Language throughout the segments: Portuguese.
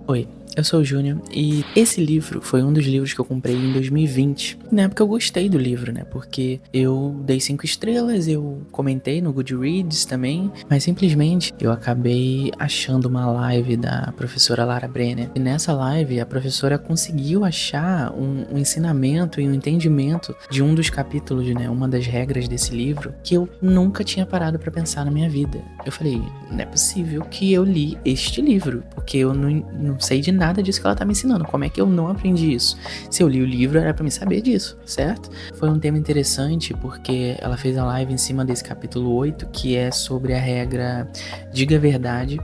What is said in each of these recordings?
Oi, eu sou o Júnior e esse livro foi um dos livros que eu comprei em 2020. Na época eu gostei do livro, né? Porque eu dei 5 estrelas, eu comentei no Goodreads também, mas simplesmente eu acabei achando uma live da professora Lara Brenner. E nessa live a professora conseguiu achar um ensinamento e um entendimento de um dos capítulos, né? Uma das regras desse livro que eu nunca tinha parado pra pensar na minha vida. Eu falei, não é possível que eu li este livro, porque eu não sei de nada disso que ela tá me ensinando. Como é que eu não aprendi isso? Se eu li o livro, era pra me saber disso, certo? Foi um tema interessante porque ela fez a live em cima desse capítulo 8, que é sobre a regra diga a verdade,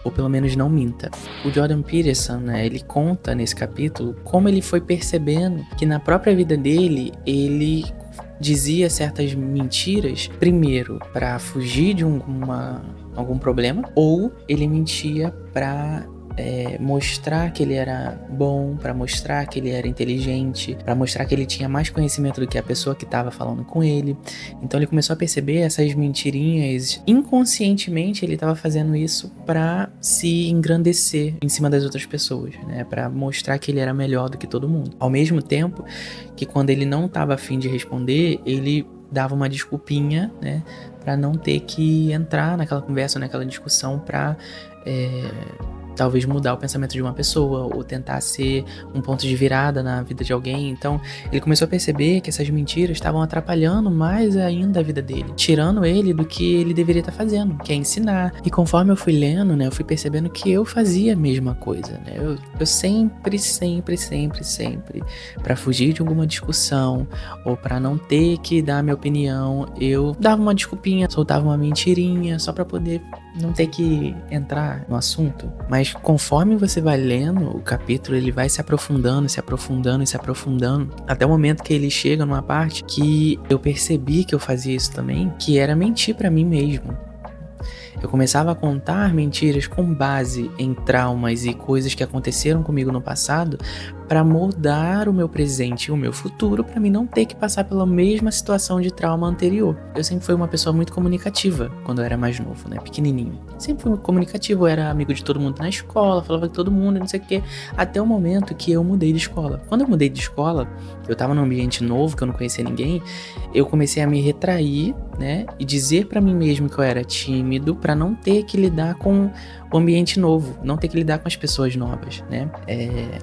ou pelo menos não minta. O Jordan Peterson, né, ele conta nesse capítulo como ele foi percebendo que na própria vida dele, ele dizia certas mentiras, primeiro para fugir de algum problema, ou ele mentia para mostrar que ele era bom, para mostrar que ele era inteligente, para mostrar que ele tinha mais conhecimento do que a pessoa que estava falando com ele. Então ele começou a perceber essas mentirinhas. Inconscientemente ele estava fazendo isso para se engrandecer em cima das outras pessoas, né? Para mostrar que ele era melhor do que todo mundo. Ao mesmo tempo que quando ele não estava a fim de responder, ele dava uma desculpinha, né? Para não ter que entrar naquela conversa, naquela discussão, para talvez mudar o pensamento de uma pessoa ou tentar ser um ponto de virada na vida de alguém. Então ele começou a perceber que essas mentiras estavam atrapalhando mais ainda a vida dele, tirando ele do que ele deveria estar fazendo, que é ensinar. E conforme eu fui lendo, né, eu fui percebendo que eu fazia a mesma coisa, né? Eu sempre, para fugir de alguma discussão ou para não ter que dar minha opinião, eu dava uma desculpinha, soltava uma mentirinha só para poder não ter que entrar no assunto. Mas conforme você vai lendo o capítulo, ele vai se aprofundando, até o momento que ele chega numa parte que eu percebi que eu fazia isso também, que era mentir pra mim mesmo. Eu começava a contar mentiras com base em traumas e coisas que aconteceram comigo no passado para moldar o meu presente e o meu futuro, para mim não ter que passar pela mesma situação de trauma anterior. Eu sempre fui uma pessoa muito comunicativa quando eu era mais novo, né, pequenininho. Sempre fui muito comunicativo, eu era amigo de todo mundo na escola, falava com todo mundo, não sei o quê, até o momento que eu mudei de escola. Quando eu mudei de escola, eu tava num ambiente novo, que eu não conhecia ninguém, eu comecei a me retrair, né, e dizer para mim mesmo que eu era tímido para não ter que lidar com o ambiente novo, não ter que lidar com as pessoas novas, né?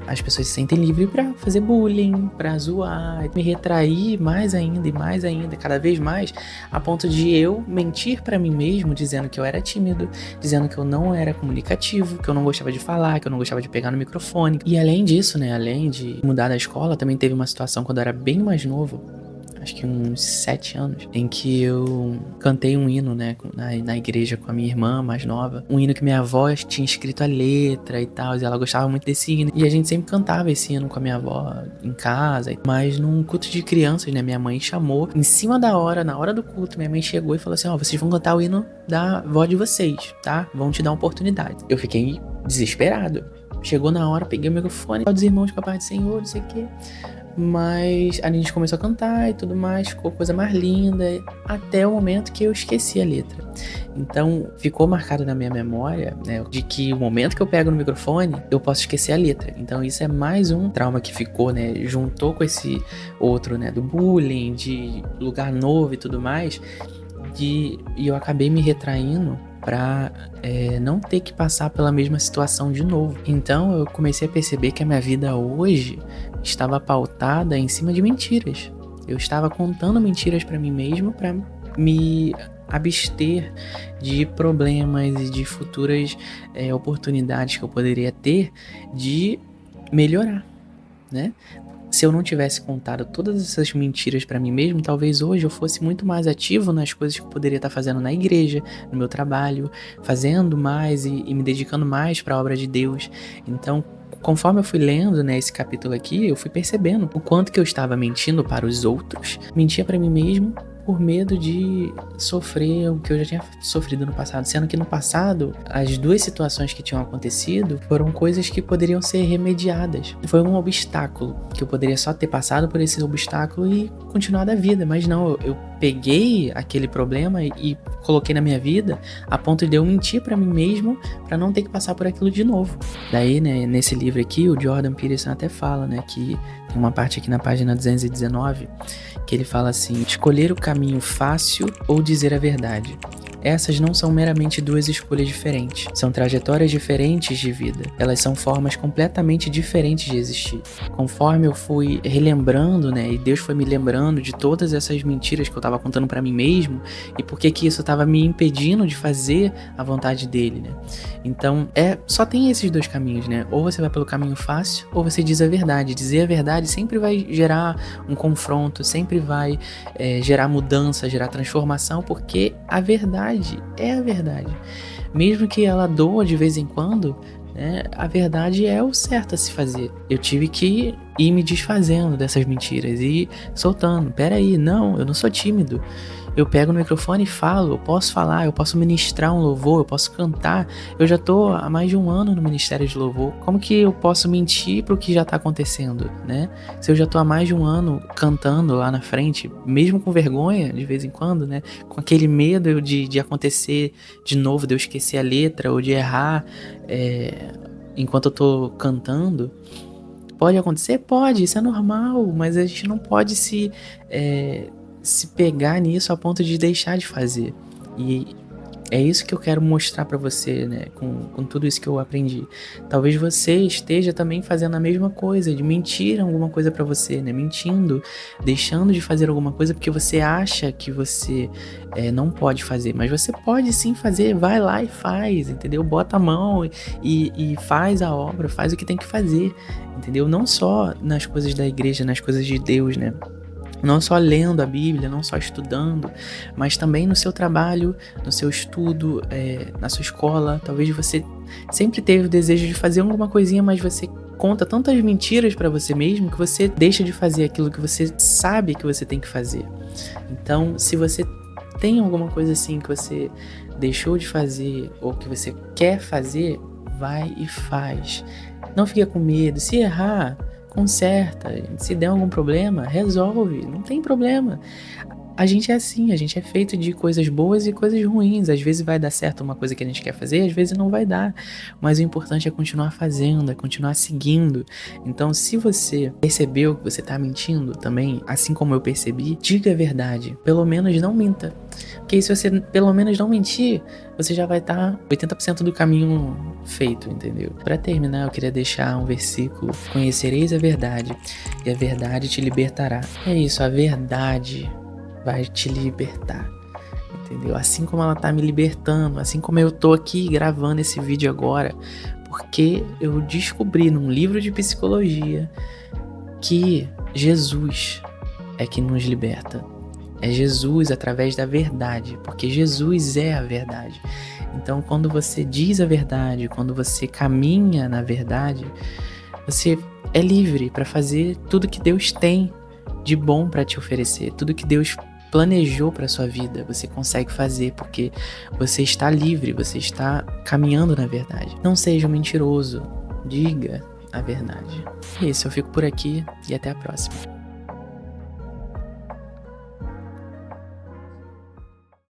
As pessoas se sentem livres pra fazer bullying, pra zoar, me retrair mais ainda, cada vez mais, a ponto de eu mentir pra mim mesmo, dizendo que eu era tímido, dizendo que eu não era comunicativo, que eu não gostava de falar, que eu não gostava de pegar no microfone. E além disso, né, além de mudar da escola, também teve uma situação quando eu era bem mais novo, acho que uns 7 anos, em que eu cantei um hino, né, na igreja com a minha irmã mais nova. Um hino que minha avó tinha escrito a letra e tal, e ela gostava muito desse hino. E a gente sempre cantava esse hino com a minha avó em casa. Mas num culto de crianças, né, minha mãe chamou, em cima da hora, na hora do culto, minha mãe chegou e falou assim, vocês vão cantar o hino da avó de vocês, tá? Vão te dar uma oportunidade. Eu fiquei desesperado. Chegou na hora, peguei o microfone, dos irmãos com a paz do Senhor, não sei o quê. Mas a gente começou a cantar e tudo mais, ficou coisa mais linda, até o momento que eu esqueci a letra. Então ficou marcado na minha memória, né, de que o momento que eu pego no microfone, eu posso esquecer a letra. Então isso é mais um trauma que ficou, né, juntou com esse outro, né, do bullying, de lugar novo e tudo mais, e eu acabei me retraindo para não ter que passar pela mesma situação de novo. Então eu comecei a perceber que a minha vida hoje estava pautada em cima de mentiras. Eu estava contando mentiras para mim mesmo para me abster de problemas e de futuras oportunidades que eu poderia ter de melhorar, né? Se eu não tivesse contado todas essas mentiras pra mim mesmo, talvez hoje eu fosse muito mais ativo nas coisas que eu poderia estar fazendo na igreja, no meu trabalho, fazendo mais e me dedicando mais para a obra de Deus. Então, conforme eu fui lendo, né, esse capítulo aqui, eu fui percebendo o quanto que eu estava mentindo para os outros, mentia para mim mesmo, por medo de sofrer o que eu já tinha sofrido no passado. Sendo que no passado, as duas situações que tinham acontecido foram coisas que poderiam ser remediadas. Foi um obstáculo, que eu poderia só ter passado por esse obstáculo e continuado a vida. Mas não, eu peguei aquele problema e coloquei na minha vida a ponto de eu mentir pra mim mesmo pra não ter que passar por aquilo de novo. Daí, né, nesse livro aqui, o Jordan Peterson até fala, né, que tem uma parte aqui na página 219 que ele fala assim: escolher o caminho fácil ou dizer a verdade. Essas não são meramente duas escolhas diferentes, são trajetórias diferentes de vida. Elas são formas completamente diferentes de existir. Conforme eu fui relembrando, né, e Deus foi me lembrando de todas essas mentiras que eu tava contando pra mim mesmo, e por que isso tava me impedindo de fazer a vontade dele, né? Então, só tem esses dois caminhos, né? Ou você vai pelo caminho fácil, ou você diz a verdade. Dizer a verdade sempre vai gerar um confronto, sempre vai gerar mudança, gerar transformação, porque a verdade é a verdade. Mesmo que ela doa de vez em quando, né, a verdade é o certo a se fazer. Eu tive que ir me desfazendo dessas mentiras e soltando. Peraí, não, eu não sou tímido. Eu pego no microfone e falo, eu posso falar, eu posso ministrar um louvor, eu posso cantar. Eu já tô há mais de um ano no Ministério de Louvor. Como que eu posso mentir pro que já tá acontecendo, né? Se eu já tô há mais de um ano cantando lá na frente, mesmo com vergonha de vez em quando, né? Com aquele medo de acontecer de novo, de eu esquecer a letra ou de errar enquanto eu tô cantando. Pode acontecer? Pode, isso é normal, mas a gente não pode se pegar nisso a ponto de deixar de fazer. E é isso que eu quero mostrar pra você, né, com tudo isso que eu aprendi. Talvez você esteja também fazendo a mesma coisa, de mentir alguma coisa pra você, né, mentindo, deixando de fazer alguma coisa porque você acha que você não pode fazer, mas você pode sim fazer, vai lá e faz, entendeu? Bota a mão e faz a obra, faz o que tem que fazer, entendeu? Não só nas coisas da igreja, nas coisas de Deus, né? Não só lendo a Bíblia, não só estudando, mas também no seu trabalho, no seu estudo, na sua escola. Talvez você sempre teve o desejo de fazer alguma coisinha, mas você conta tantas mentiras pra você mesmo que você deixa de fazer aquilo que você sabe que você tem que fazer. Então, se você tem alguma coisa assim que você deixou de fazer ou que você quer fazer, vai e faz. Não fica com medo. Se errar, conserta. Se der algum problema, resolve. Não tem problema. A gente é assim, a gente é feito de coisas boas e coisas ruins. Às vezes vai dar certo uma coisa que a gente quer fazer, às vezes não vai dar. Mas o importante é continuar fazendo, é continuar seguindo. Então, se você percebeu que você tá mentindo também, assim como eu percebi, diga a verdade. Pelo menos não minta. Porque se você pelo menos não mentir, você já vai estar 80% do caminho feito, entendeu? Para terminar, eu queria deixar um versículo: conhecereis a verdade, e a verdade te libertará. É isso, a verdade vai te libertar, entendeu? Assim como ela tá me libertando, assim como eu tô aqui gravando esse vídeo agora, porque eu descobri num livro de psicologia que Jesus é que nos liberta. É Jesus através da verdade, porque Jesus é a verdade. Então, quando você diz a verdade, quando você caminha na verdade, você é livre para fazer tudo que Deus tem de bom para te oferecer, tudo que Deus planejou para sua vida, você consegue fazer porque você está livre, você está caminhando na verdade. Não seja um mentiroso, diga a verdade. É isso, eu fico por aqui e até a próxima.